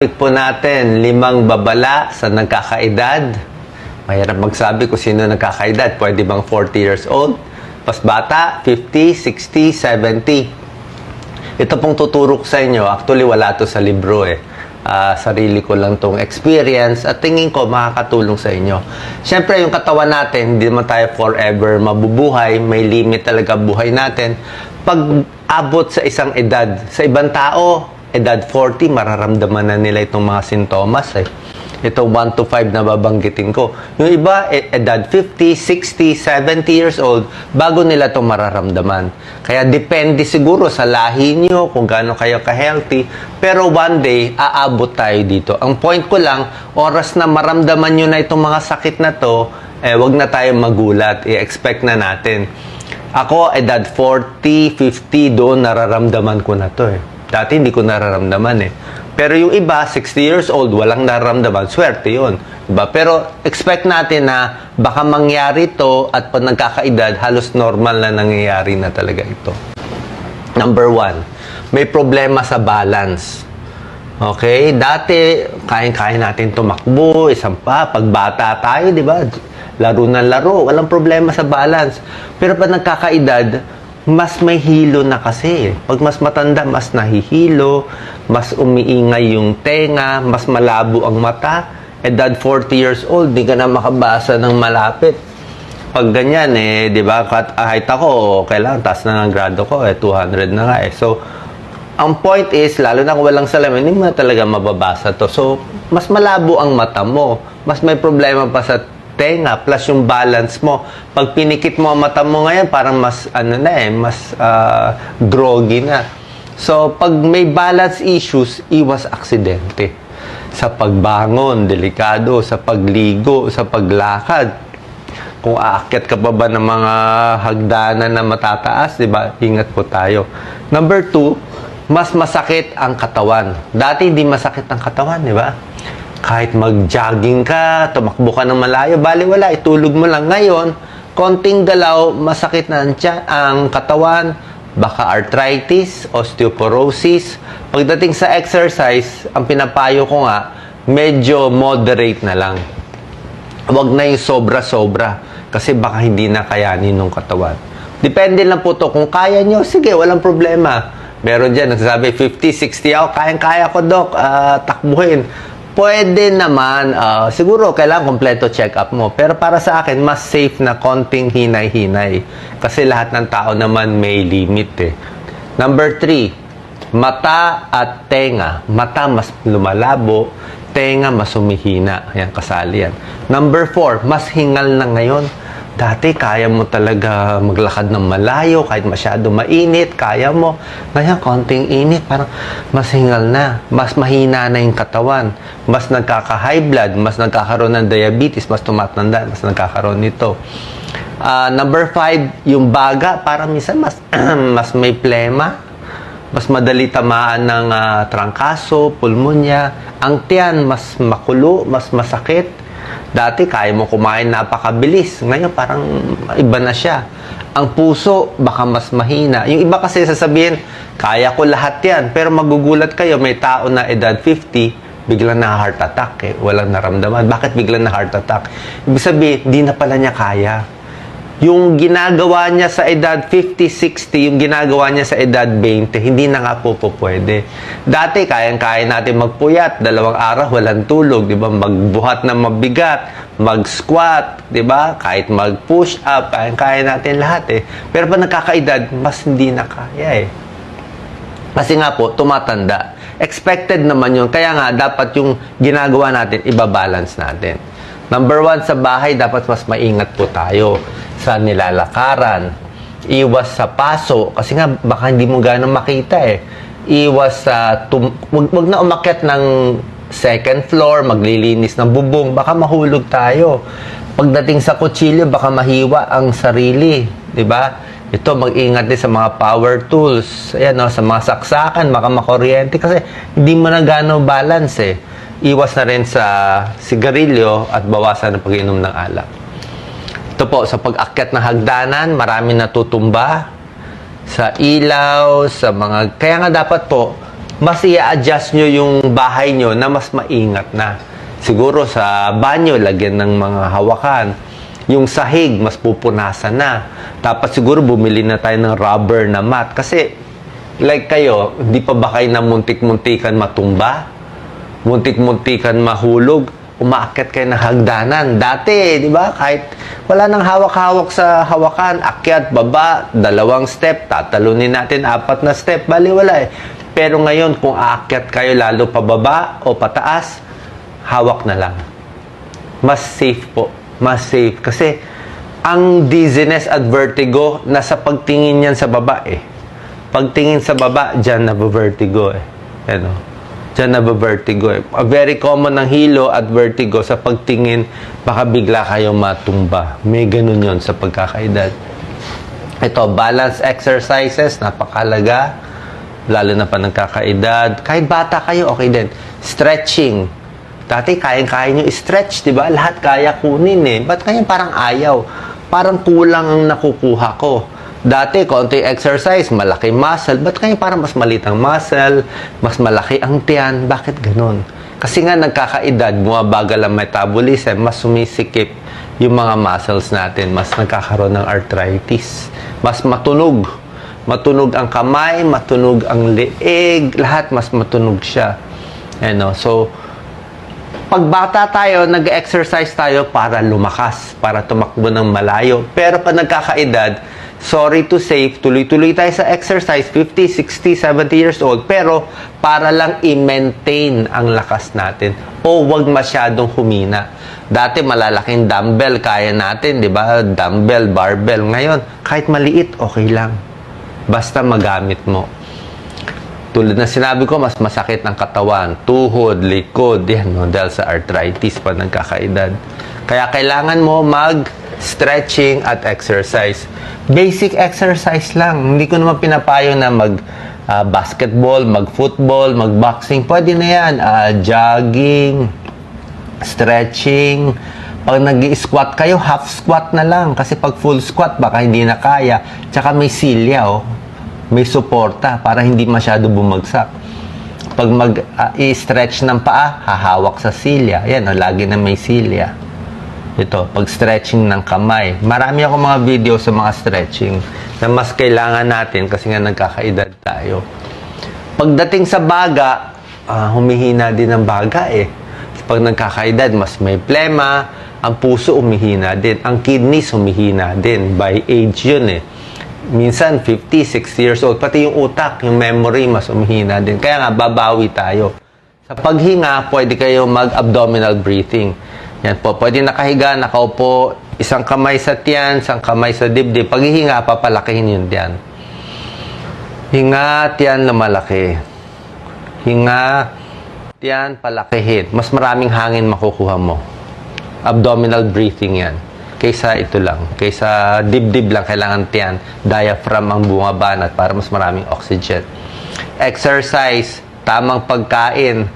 Po natin, 5 babala sa nagkakaedad. Mahirap magsabi kung sino nagkakaedad. Pwede bang 40 years old? Pas bata, 50, 60, 70. Ito pong tuturo ko sa inyo. Actually, wala to sa libro eh. Sarili ko lang tong experience at tingin ko makakatulong sa inyo. Siyempre, yung katawan natin, hindi naman tayo forever mabubuhay. May limit talaga buhay natin. Pag abot sa isang edad, sa ibang tao, edad 40, mararamdaman na nila itong mga sintomas eh. Ito 1 to 5 na babanggitin ko. Yung iba, edad 50, 60, 70 years old, bago nila itong mararamdaman. Kaya depende siguro sa lahi nyo, kung gaano kayo ka-healthy. Pero one day, aabot tayo dito. Ang point ko lang, oras na maramdaman nyo na itong mga sakit na to, wag na tayo magulat. I-expect na natin. Ako, edad 40, 50, doon nararamdaman ko na to eh. Dati hindi ko nararamdaman eh. Pero yung iba, 60 years old, walang nararamdaman. Swerte yun. Diba? Pero expect natin na baka mangyari to at pag nagkakaedad, halos normal na nangyayari na talaga ito. Number 1, may problema sa balance. Okay? Dati, kaya natin tumakbo, isang pa, pag bata tayo, di ba? Laro na laro, walang problema sa balance. Pero pag nagkakaedad, mas may hilo na kasi. Pag mas matanda, mas nahihilo, mas umiingay yung tenga, mas malabo ang mata. Edad 40 years old, di ka na makabasa ng malapit. Pag ganyan, di ba, kahit ako, kailangan, taas na ng grado ko, 200 na nga eh. So, ang point is, lalo na kung walang salamin, hindi mo na talaga mababasa to. So, mas malabo ang mata mo. Mas may problema pa sa tenga, plus yung balance mo. Pag pinikit mo ang mata mo ngayon, parang mas, mas groggy na. So, pag may balance issues, iwas aksidente. Sa pagbangon, delikado. Sa pagligo, sa paglakad. Kung aakyat ka pa ba ng mga hagdanan na matataas, di ba? Ingat po tayo. Number 2, mas masakit ang katawan. Dati hindi masakit ang katawan, di ba? Kahit mag-jogging ka, tumakbo ka ng malayo, baliwala, itulog mo lang. Ngayon, konting galaw, masakit na ang katawan, baka arthritis, osteoporosis. Pagdating sa exercise, ang pinapayo ko nga, medyo moderate na lang. Huwag na yung sobra-sobra, kasi baka hindi na kayanin ng katawan. Depende lang po to. Kung kaya nyo, sige, walang problema. Meron dyan, nagsasabi, 50, 60 ako, kayang-kaya ko, Dok, takbuhin. Pwede naman, siguro kailangan kompleto check-up mo. Pero para sa akin, mas safe na konting hinay-hinay. Kasi lahat ng tao naman may limit eh. Number 3, mata at tenga. Mata mas lumalabo, tenga mas humihina. Ayan, kasali yan. Number 4, mas hingal na ngayon. Dati, kaya mo talaga maglakad ng malayo, kahit masyado mainit, kaya mo. Ngayon, konting init, parang mas hingal na. Mas mahina na yung katawan. Mas nagkaka-high blood, mas nagkakaroon ng diabetes, mas tumatanda, mas nagkakaroon nito. Number 5, yung baga, parang minsan mas may plema. Mas madali tamaan ng trangkaso, pulmonya. Ang tiyan, mas makulo, mas masakit. Dati, kaya mo kumain napakabilis. Ngayon, parang iba na siya. Ang puso, baka mas mahina. Yung iba kasi sasabihin, kaya ko lahat yan. Pero magugulat kayo, may tao na edad 50, biglang na heart attack eh. Walang naramdaman. Bakit biglang na heart attack? Ibig sabihin, di na pala niya kaya. Yung ginagawa niya sa edad 50, 60, yung ginagawa niya sa edad 20, hindi na nga po pwede. Dati, kayang-kaya natin magpuyat, 2 araw, walang tulog, di ba? Magbuhat na mabigat, mag-squat, di ba? Kahit mag-push up, kayang-kaya natin lahat eh. Pero pag nagkakaedad, mas hindi na kaya eh. Kasi nga po, tumatanda. Expected naman yun. Kaya nga, dapat yung ginagawa natin, ibabalance natin. Number 1, sa bahay, dapat mas maingat po tayo sa nilalakaran. Iwas sa paso. Kasi nga, baka hindi mo gano'ng makita eh. Iwas sa... Wag na umakyat ng second floor, maglilinis ng bubong. Baka mahulog tayo. Pagdating sa kutsilyo, baka mahiwa ang sarili. Diba? Ito, mag-ingat din sa mga power tools. Ayan, no, sa mga saksakan, baka makuryente. Kasi hindi mo na gano'ng balance eh. Iwas na rin sa sigarilyo at bawasan ang pag-inom ng alak. Ito po, sa pag-akyat ng hagdanan, marami natutumba. Sa ilaw, sa mga... Kaya nga dapat po, mas i-adjust nyo yung bahay nyo na mas maingat na. Siguro sa banyo, lagyan ng mga hawakan. Yung sahig, mas pupunasan na. Tapos siguro bumili na tayo ng rubber na mat. Kasi, like kayo, hindi pa ba kayo na muntik-muntikan matumba? Muntik-muntikan mahulog? Umaakyat kayo ng hagdanan. Dati, di ba? Kahit wala nang hawak-hawak sa hawakan, akyat, baba, 2 step, tatalunin natin 4 na step, bali wala eh. Pero ngayon, kung aakyat kayo lalo pababa o pataas, hawak na lang. Mas safe po. Mas safe. Kasi, ang dizziness at vertigo, nasa pagtingin yan sa baba eh. Pagtingin sa baba, dyan nabavertigo eh. Ano? Diyan nabavertigo eh. Very common ng hilo at vertigo sa pagtingin, baka bigla kayo matumba. May ganun yon sa pagkakaedad. Ito, balance exercises, napakalaga. Lalo na pa nagkakaedad. Kahit bata kayo, okay din. Stretching. Dati, kayang-kaya nyo stretch, di ba? Lahat kaya kunin eh. Ba't kaya parang ayaw? Parang kulang ang nakukuha ko. Dati, konti exercise, malaki muscle. Ba't kaya parang mas maliit ang muscle, mas malaki ang tiyan? Bakit ganun? Kasi nga nagkakaedad, bumabagal ang metabolism, mas sumisikip yung mga muscles natin, mas nagkakaroon ng arthritis. Mas matunog. Matunog ang kamay, matunog ang leeg, lahat mas matunog siya. Ano? So, pag bata tayo, nag-exercise tayo para lumakas, para tumakbo ng malayo. Pero pag nagkakaedad, sorry to say, tuloy-tuloy tayo sa exercise, 50, 60, 70 years old, pero para lang i-maintain ang lakas natin o wag masyadong humina. Dati malalaking dumbbell, kaya natin, di ba? Dumbbell, barbell. Ngayon, kahit maliit, okay lang. Basta magamit mo. Tulad na sinabi ko, mas masakit ng katawan, tuhod, likod, yan, no? Dahil sa arthritis pa nagkakaedad. Kaya kailangan mo stretching at exercise. Basic exercise lang. Hindi ko naman pinapayo na basketball, mag-football, mag-boxing. Pwede na yan. Jogging, stretching. Pag nag-squat kayo, half squat na lang. Kasi pag full squat, baka hindi na kaya. Tsaka may silya, oh. May suporta para hindi masyado bumagsak. Pag mag-stretch ng paa, hahawak sa silya. Yan, oh, lagi na may silya. Ito, pag-stretching ng kamay. Marami ako mga video sa mga stretching na mas kailangan natin kasi nga nagkakaedad tayo. Pagdating sa baga, humihina din ang baga eh. Pag nagkakaedad, mas may plema, ang puso humihina din, ang kidneys humihina din. By age yun eh. Minsan, 50, 60 years old, pati yung utak, yung memory, mas humihina din. Kaya nga, babawi tayo. Sa paghinga, pwede kayo mag-abdominal breathing. Yan po, pwede nakahiga, nakaupo, isang kamay sa tiyan, isang kamay sa dibdib. Pag hihinga, papalakihin yun tiyan. Hinga, tiyan, lumalaki. Hinga, tiyan, palakihin. Mas maraming hangin makukuha mo. Abdominal breathing yan. Kaysa ito lang. Kaysa dibdib lang, kailangan tiyan. Diaphragm ang bumabanat para mas maraming oxygen. Exercise, tamang pagkain,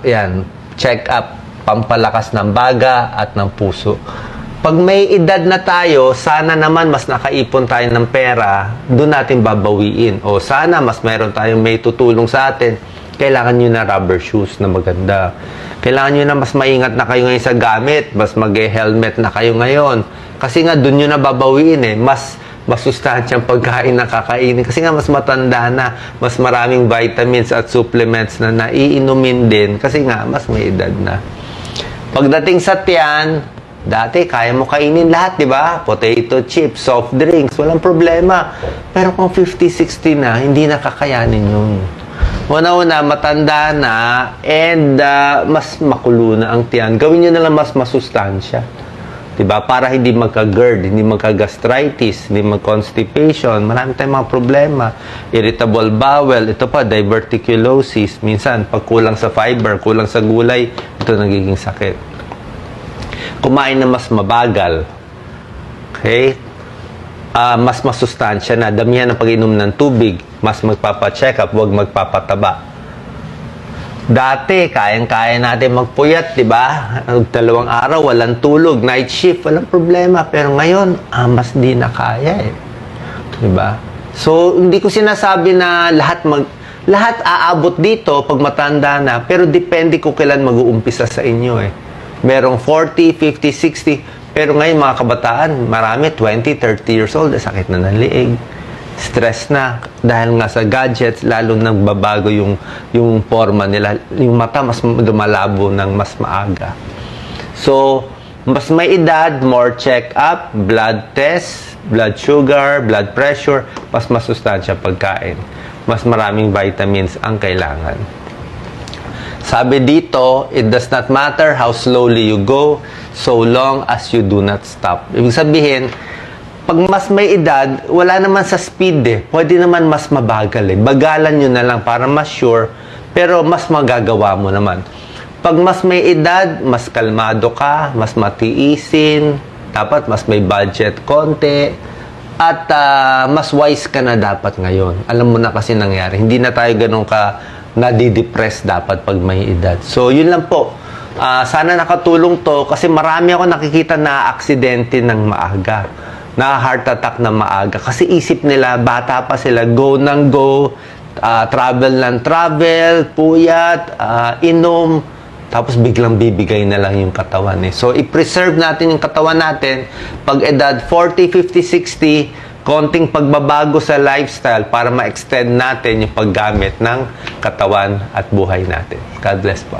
yan, check up, pampalakas ng baga at ng puso. Pag may edad na tayo, sana naman mas nakaipon tayo ng pera, doon natin babawiin. O sana mas meron tayong may tutulong sa atin, kailangan nyo na rubber shoes na maganda. Kailangan nyo na mas maingat na kayo ngayon sa gamit, mas mag-helmet na kayo ngayon. Kasi nga doon nyo na babawiin eh, mas masustansyang pagkain na kakainin. Kasi nga mas matanda na, mas maraming vitamins at supplements na naiinumin din. Kasi nga mas may edad na. Pagdating sa tiyan, dati kaya mo kainin lahat, di ba? Potato chips, soft drinks, walang problema. Pero kung 50, 60 na, hindi nakakayanin yun. Una-una, matanda na, and mas makulo na ang tiyan. Gawin nyo na lang mas masustansya. Di ba? Para hindi magka-GERD, hindi magka-gastritis, hindi mag-constipation. Marami tayong mga problema. Irritable bowel, ito pa, diverticulosis. Minsan, pag kulang sa fiber, kulang sa gulay, ito nagiging sakit. Kumain na mas mabagal. Okay? Mas masustansya na. Damihan ang pag-inom ng tubig. Mas magpapa-check up, huwag magpapataba. Dati, kayang-kaya natin magpuyat, di ba? 2 araw, walang tulog, night shift, walang problema. Pero ngayon, mas di na kaya eh. Di ba? So, hindi ko sinasabi na Lahat aabot dito pag matanda na, pero depende kung kailan mag-uumpisa sa inyo eh. Merong 40, 50, 60, pero ngayon mga kabataan, marami 20, 30 years old, sakit na ng liig. Stress na dahil nga sa gadgets, lalo nagbabago yung forma nila. Yung mata mas lumalabo ng mas maaga. So, mas may edad, more check-up, blood test, blood sugar, blood pressure, mas masustansya pagkain. Mas maraming vitamins ang kailangan. Sabi dito, it does not matter how slowly you go, so long as you do not stop. Ibig sabihin, pag mas may edad, wala naman sa speed eh. Pwede naman mas mabagal eh. Bagalan nyo na lang para mas sure, pero mas magagawa mo naman. Pag mas may edad, mas kalmado ka, mas matiisin, dapat mas may budget konti, at mas wise ka na dapat ngayon. Alam mo na kasi nangyari. Hindi na tayo ganun ka nadidepress dapat pag may edad. So, yun lang po. Sana nakatulong to kasi marami ako nakikita na aksidente ng maaga. Na heart attack na maaga. Kasi isip nila, bata pa sila, go ng go, travel ng travel, puyat, inom, tapos biglang bibigay na lang yung katawan eh. So, i-preserve natin yung katawan natin. Pag edad 40, 50, 60, konting pagbabago sa lifestyle para ma-extend natin yung paggamit ng katawan at buhay natin. God bless po.